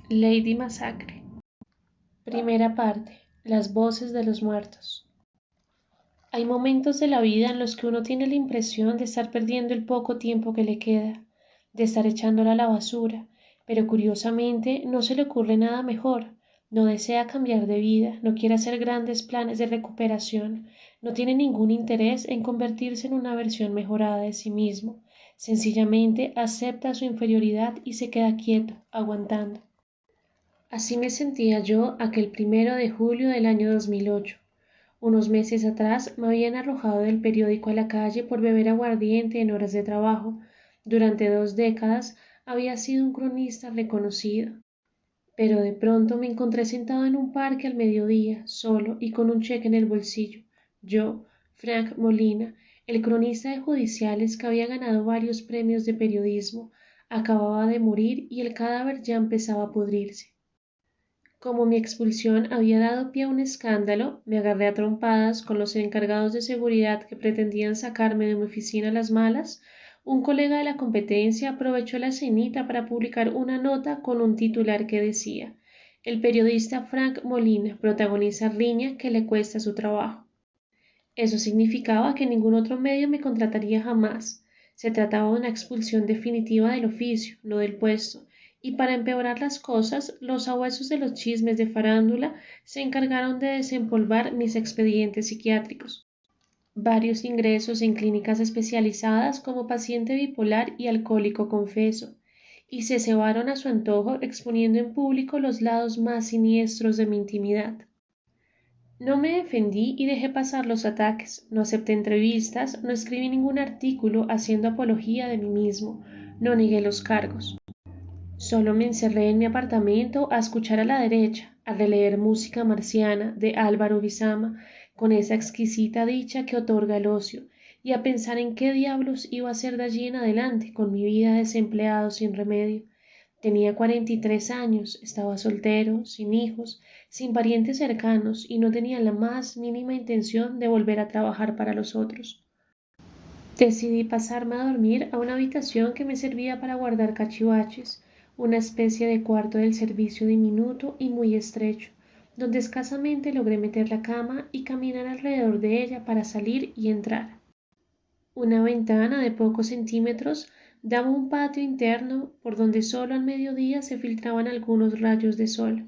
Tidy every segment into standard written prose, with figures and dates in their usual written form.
Lady Masacre. Primera parte. Las voces de los muertos. Hay momentos de la vida en los que uno tiene la impresión de estar perdiendo el poco tiempo que le queda, de estar echándola a la basura, pero curiosamente no se le ocurre nada mejor. No desea cambiar de vida, no quiere hacer grandes planes de recuperación, no tiene ningún interés en convertirse en una versión mejorada de sí mismo. Sencillamente acepta su inferioridad y se queda quieto, aguantando. Así me sentía yo aquel 1 de julio del año 2008. Unos meses atrás me habían arrojado del periódico a la calle por beber aguardiente en horas de trabajo. Durante 2 décadas había sido un cronista reconocido. Pero de pronto me encontré sentado en un parque al mediodía, solo y con un cheque en el bolsillo. Yo, Frank Molina, el cronista de judiciales que había ganado varios premios de periodismo, acababa de morir y el cadáver ya empezaba a pudrirse. Como mi expulsión había dado pie a un escándalo, me agarré a trompadas con los encargados de seguridad que pretendían sacarme de mi oficina a las malas. Un colega de la competencia aprovechó la escenita para publicar una nota con un titular que decía: el periodista Frank Molina protagoniza riña que le cuesta su trabajo. Eso significaba que ningún otro medio me contrataría jamás. Se trataba de una expulsión definitiva del oficio, no del puesto, y para empeorar las cosas, los sabuesos de los chismes de farándula se encargaron de desempolvar mis expedientes psiquiátricos. Varios ingresos en clínicas especializadas como paciente bipolar y alcohólico confeso, y se cebaron a su antojo exponiendo en público los lados más siniestros de mi intimidad. No me defendí y dejé pasar los ataques, no acepté entrevistas, no escribí ningún artículo haciendo apología de mí mismo, no negué los cargos. Solo me encerré en mi apartamento a escuchar a la derecha, a releer música marciana de Álvaro Bizama, con esa exquisita dicha que otorga el ocio, y a pensar en qué diablos iba a hacer de allí en adelante con mi vida de desempleado sin remedio. Tenía 43 años, estaba soltero, sin hijos, sin parientes cercanos y no tenía la más mínima intención de volver a trabajar para los otros. Decidí pasarme a dormir a una habitación que me servía para guardar cachivaches, una especie de cuarto del servicio diminuto y muy estrecho, donde escasamente logré meter la cama y caminar alrededor de ella para salir y entrar. Una ventana de pocos centímetros daba un patio interno por donde solo al mediodía se filtraban algunos rayos de sol.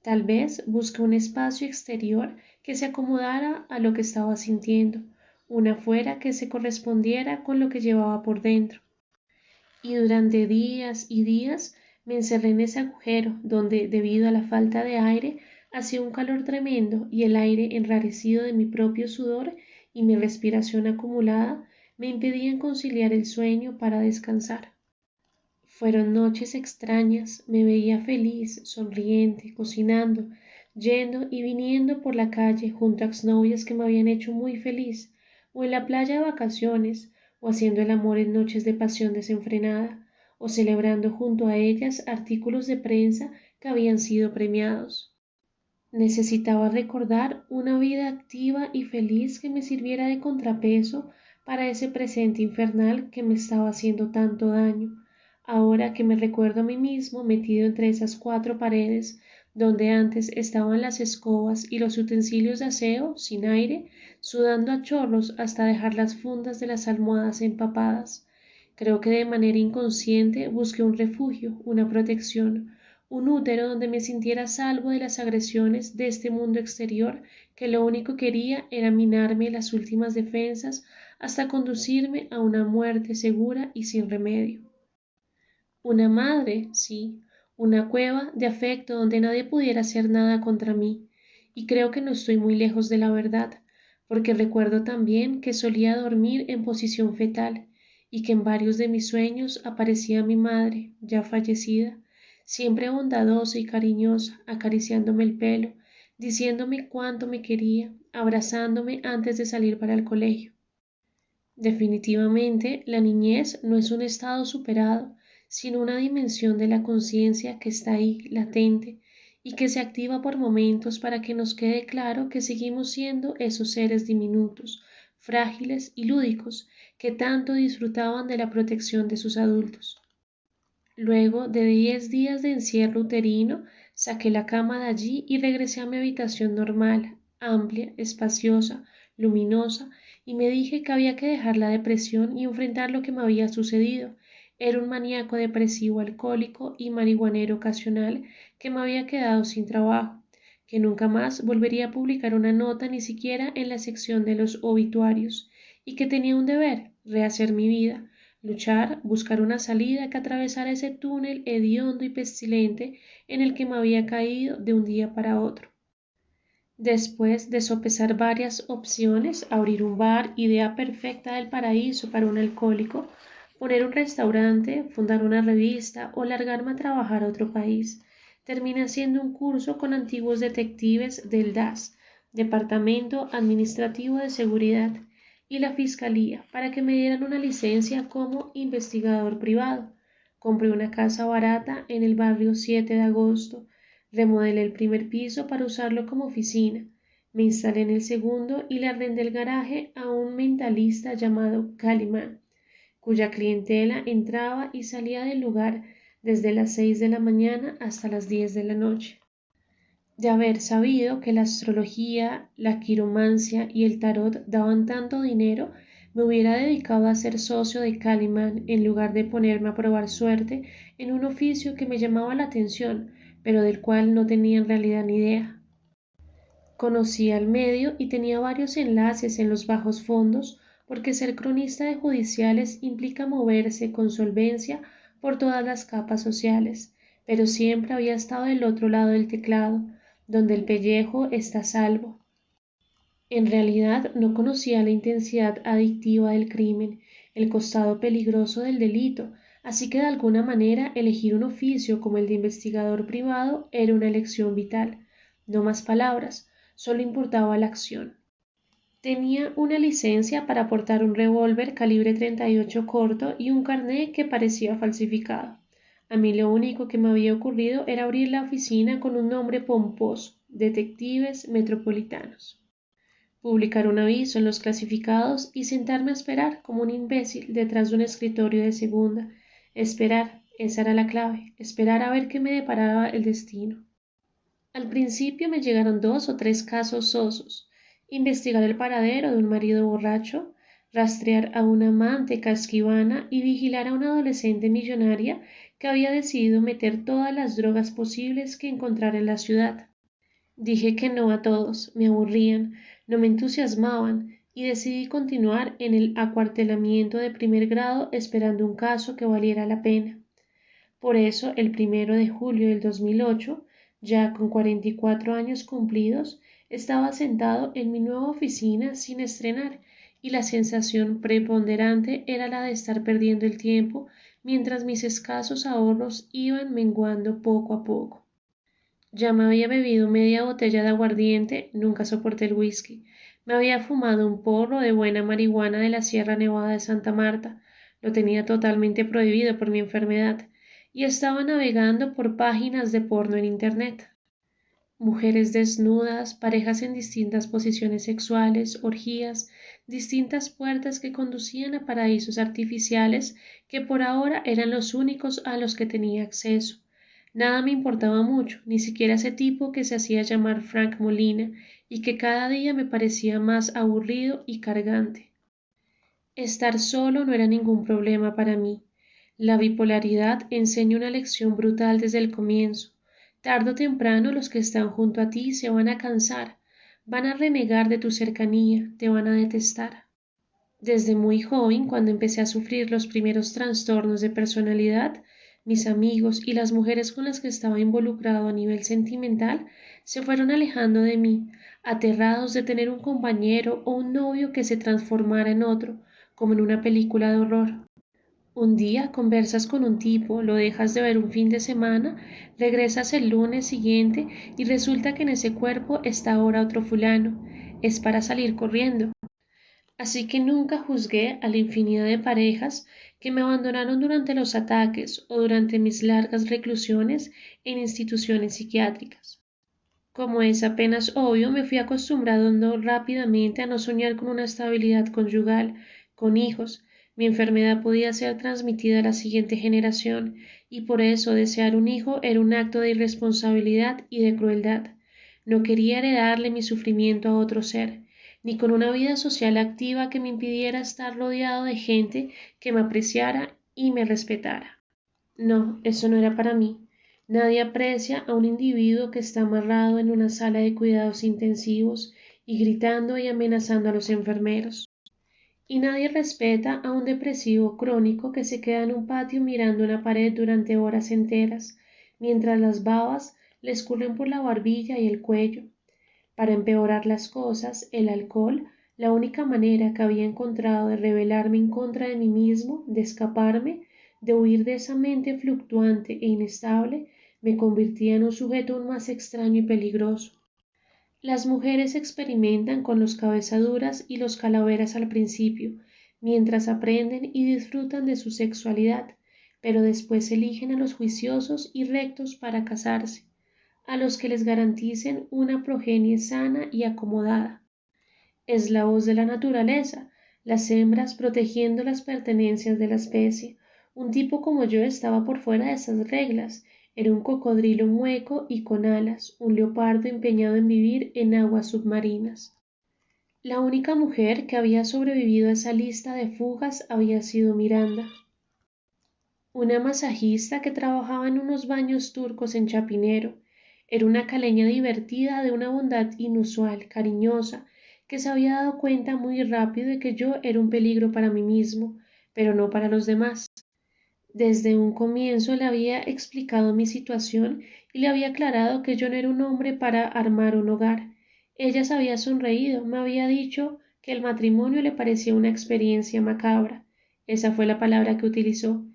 Tal vez busqué un espacio exterior que se acomodara a lo que estaba sintiendo, una afuera que se correspondiera con lo que llevaba por dentro. Y durante días y días me encerré en ese agujero donde, debido a la falta de aire, hacía un calor tremendo y el aire enrarecido de mi propio sudor y mi respiración acumulada me impedían conciliar el sueño para descansar. Fueron noches extrañas, me veía feliz, sonriente, cocinando, yendo y viniendo por la calle junto a exnovias que me habían hecho muy feliz, o en la playa de vacaciones, o haciendo el amor en noches de pasión desenfrenada, o celebrando junto a ellas artículos de prensa que habían sido premiados. Necesitaba recordar una vida activa y feliz que me sirviera de contrapeso para ese presente infernal que me estaba haciendo tanto daño, ahora que me recuerdo a mí mismo metido entre esas 4 paredes, donde antes estaban las escobas y los utensilios de aseo, sin aire, sudando a chorros hasta dejar las fundas de las almohadas empapadas. Creo que de manera inconsciente busqué un refugio, una protección, un útero donde me sintiera salvo de las agresiones de este mundo exterior que lo único quería era minarme las últimas defensas hasta conducirme a una muerte segura y sin remedio. Una madre, sí, una cueva de afecto donde nadie pudiera hacer nada contra mí, y creo que no estoy muy lejos de la verdad, porque recuerdo también que solía dormir en posición fetal y que en varios de mis sueños aparecía mi madre, ya fallecida, siempre bondadosa y cariñosa, acariciándome el pelo, diciéndome cuánto me quería, abrazándome antes de salir para el colegio. Definitivamente, la niñez no es un estado superado, sino una dimensión de la conciencia que está ahí, latente, y que se activa por momentos para que nos quede claro que seguimos siendo esos seres diminutos, frágiles y lúdicos que tanto disfrutaban de la protección de sus adultos. Luego de 10 días de encierro uterino, saqué la cama de allí y regresé a mi habitación normal, amplia, espaciosa, luminosa, y me dije que había que dejar la depresión y enfrentar lo que me había sucedido. Era un maníaco depresivo alcohólico y marihuanero ocasional que me había quedado sin trabajo, que nunca más volvería a publicar una nota ni siquiera en la sección de los obituarios, y que tenía un deber, rehacer mi vida, luchar, buscar una salida que atravesara ese túnel hediondo y pestilente en el que me había caído de un día para otro. Después de sopesar varias opciones, abrir un bar, idea perfecta del paraíso para un alcohólico, poner un restaurante, fundar una revista o largarme a trabajar a otro país, terminé haciendo un curso con antiguos detectives del DAS, Departamento Administrativo de Seguridad, y la Fiscalía para que me dieran una licencia como investigador privado. Compré una casa barata en el barrio 7 de agosto, remodelé el primer piso para usarlo como oficina, me instalé en el segundo y le arrendé el garaje a un mentalista llamado Calimán, cuya clientela entraba y salía del lugar desde las 6 de la mañana hasta las 10 de la noche. De haber sabido que la astrología, la quiromancia y el tarot daban tanto dinero, me hubiera dedicado a ser socio de Calimán en lugar de ponerme a probar suerte en un oficio que me llamaba la atención, pero del cual no tenía en realidad ni idea. Conocía el medio y tenía varios enlaces en los bajos fondos, porque ser cronista de judiciales implica moverse con solvencia por todas las capas sociales, pero siempre había estado del otro lado del teclado, donde el pellejo está a salvo. En realidad no conocía la intensidad adictiva del crimen, el costado peligroso del delito, así que de alguna manera elegir un oficio como el de investigador privado era una elección vital. No más palabras, solo importaba la acción. Tenía una licencia para portar un revólver calibre 38 corto y un carné que parecía falsificado. A mí lo único que me había ocurrido era abrir la oficina con un nombre pomposo, Detectives Metropolitanos, publicar un aviso en los clasificados y sentarme a esperar como un imbécil detrás de un escritorio de segunda. Esperar, esa era la clave, esperar a ver qué me deparaba el destino. Al principio me llegaron 2 o 3 casos sosos: investigar el paradero de un marido borracho, rastrear a una amante casquivana y vigilar a una adolescente millonaria que había decidido meter todas las drogas posibles que encontrara en la ciudad. Dije que no a todos, me aburrían, no me entusiasmaban, y decidí continuar en el acuartelamiento de primer grado esperando un caso que valiera la pena. Por eso, el 1 de julio del 2008, ya con 44 años cumplidos, estaba sentado en mi nueva oficina sin estrenar, y la sensación preponderante era la de estar perdiendo el tiempo mientras mis escasos ahorros iban menguando poco a poco. Ya me había bebido media botella de aguardiente, nunca soporté el whisky. Me había fumado un porro de buena marihuana de la Sierra Nevada de Santa Marta, lo tenía totalmente prohibido por mi enfermedad, y estaba navegando por páginas de porno en Internet. Mujeres desnudas, parejas en distintas posiciones sexuales, orgías, distintas puertas que conducían a paraísos artificiales que por ahora eran los únicos a los que tenía acceso. Nada me importaba mucho, ni siquiera ese tipo que se hacía llamar Frank Molina y que cada día me parecía más aburrido y cargante. Estar solo no era ningún problema para mí. La bipolaridad enseña una lección brutal desde el comienzo. Tarde o temprano los que están junto a ti se van a cansar, van a renegar de tu cercanía, te van a detestar. Desde muy joven, cuando empecé a sufrir los primeros trastornos de personalidad, mis amigos y las mujeres con las que estaba involucrado a nivel sentimental se fueron alejando de mí, aterrados de tener un compañero o un novio que se transformara en otro, como en una película de horror. Un día conversas con un tipo, lo dejas de ver un fin de semana, regresas el lunes siguiente y resulta que en ese cuerpo está ahora otro fulano. Es para salir corriendo. Así que nunca juzgué a la infinidad de parejas que me abandonaron durante los ataques o durante mis largas reclusiones en instituciones psiquiátricas. Como es apenas obvio, me fui acostumbrando rápidamente a no soñar con una estabilidad conyugal, con hijos. Mi enfermedad podía ser transmitida a la siguiente generación, y por eso desear un hijo era un acto de irresponsabilidad y de crueldad. No quería heredarle mi sufrimiento a otro ser, ni con una vida social activa que me impidiera estar rodeado de gente que me apreciara y me respetara. No, eso no era para mí. Nadie aprecia a un individuo que está amarrado en una sala de cuidados intensivos y gritando y amenazando a los enfermeros. Y nadie respeta a un depresivo crónico que se queda en un patio mirando una pared durante horas enteras, mientras las babas le escurren por la barbilla y el cuello. Para empeorar las cosas, el alcohol, la única manera que había encontrado de rebelarme en contra de mí mismo, de escaparme, de huir de esa mente fluctuante e inestable, me convertía en un sujeto aún más extraño y peligroso. Las mujeres experimentan con los cabezaduras y los calaveras al principio, mientras aprenden y disfrutan de su sexualidad, pero después eligen a los juiciosos y rectos para casarse, a los que les garanticen una progenie sana y acomodada. Es la voz de la naturaleza, las hembras protegiendo las pertenencias de la especie. Un tipo como yo estaba por fuera de esas reglas. Era un cocodrilo mueco y con alas, un leopardo empeñado en vivir en aguas submarinas. La única mujer que había sobrevivido a esa lista de fugas había sido Miranda, una masajista que trabajaba en unos baños turcos en Chapinero. Era una caleña divertida, de una bondad inusual, cariñosa, que se había dado cuenta muy rápido de que yo era un peligro para mí mismo, pero no para los demás. Desde un comienzo le había explicado mi situación y le había aclarado que yo no era un hombre para armar un hogar. Ella se había sonreído, me había dicho que el matrimonio le parecía una experiencia macabra, esa fue la palabra que utilizó,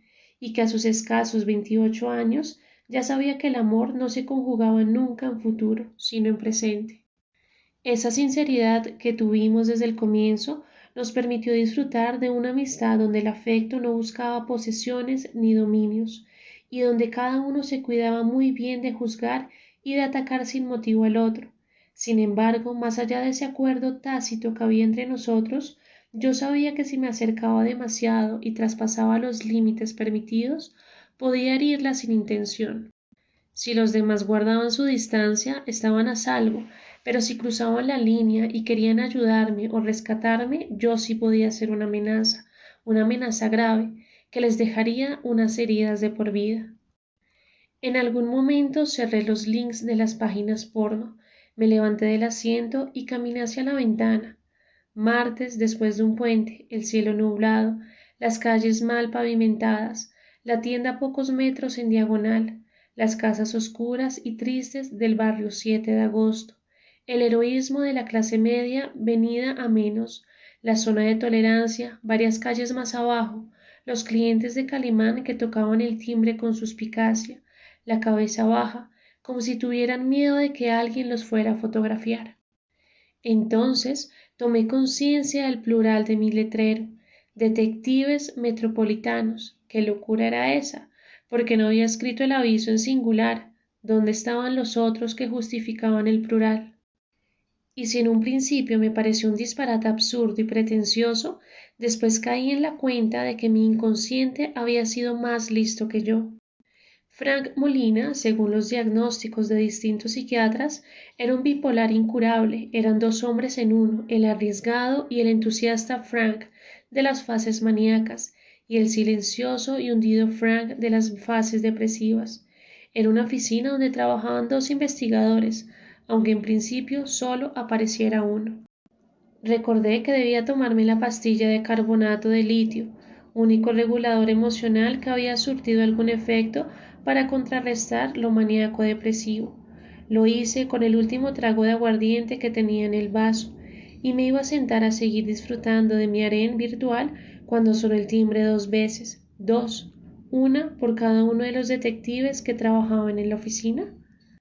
y que a sus escasos 28 años ya sabía que el amor no se conjugaba nunca en futuro, sino en presente. Esa sinceridad que tuvimos desde el comienzo nos permitió disfrutar de una amistad donde el afecto no buscaba posesiones ni dominios, y donde cada uno se cuidaba muy bien de juzgar y de atacar sin motivo al otro. Sin embargo, más allá de ese acuerdo tácito que había entre nosotros, yo sabía que si me acercaba demasiado y traspasaba los límites permitidos, podía herirla sin intención. Si los demás guardaban su distancia, estaban a salvo, pero si cruzaban la línea y querían ayudarme o rescatarme, yo sí podía ser una amenaza grave, que les dejaría unas heridas de por vida. En algún momento cerré los links de las páginas porno, me levanté del asiento y caminé hacia la ventana. Martes, después de un puente, el cielo nublado, las calles mal pavimentadas, la tienda a pocos metros en diagonal, las casas oscuras y tristes del barrio 7 de agosto, el heroísmo de la clase media venida a menos, la zona de tolerancia, varias calles más abajo, los clientes de Calimán que tocaban el timbre con suspicacia, la cabeza baja, como si tuvieran miedo de que alguien los fuera a fotografiar. Entonces tomé conciencia del plural de mi letrero, detectives metropolitanos. ¿Qué locura era esa? Porque no había escrito el aviso en singular. ¿Dónde estaban los otros que justificaban el plural? Y si en un principio me pareció un disparate absurdo y pretencioso, después caí en la cuenta de que mi inconsciente había sido más listo que yo. Frank Molina, según los diagnósticos de distintos psiquiatras, era un bipolar incurable, eran dos hombres en uno, el arriesgado y el entusiasta Frank de las fases maníacas, y el silencioso y hundido Frank de las fases depresivas. Era una oficina donde trabajaban dos investigadores, aunque en principio solo apareciera uno. Recordé que debía tomarme la pastilla de carbonato de litio, único regulador emocional que había surtido algún efecto para contrarrestar lo maníaco depresivo. Lo hice con el último trago de aguardiente que tenía en el vaso y me iba a sentar a seguir disfrutando de mi harén virtual cuando sonó el timbre 2 veces, una por cada uno de los detectives que trabajaban en la oficina.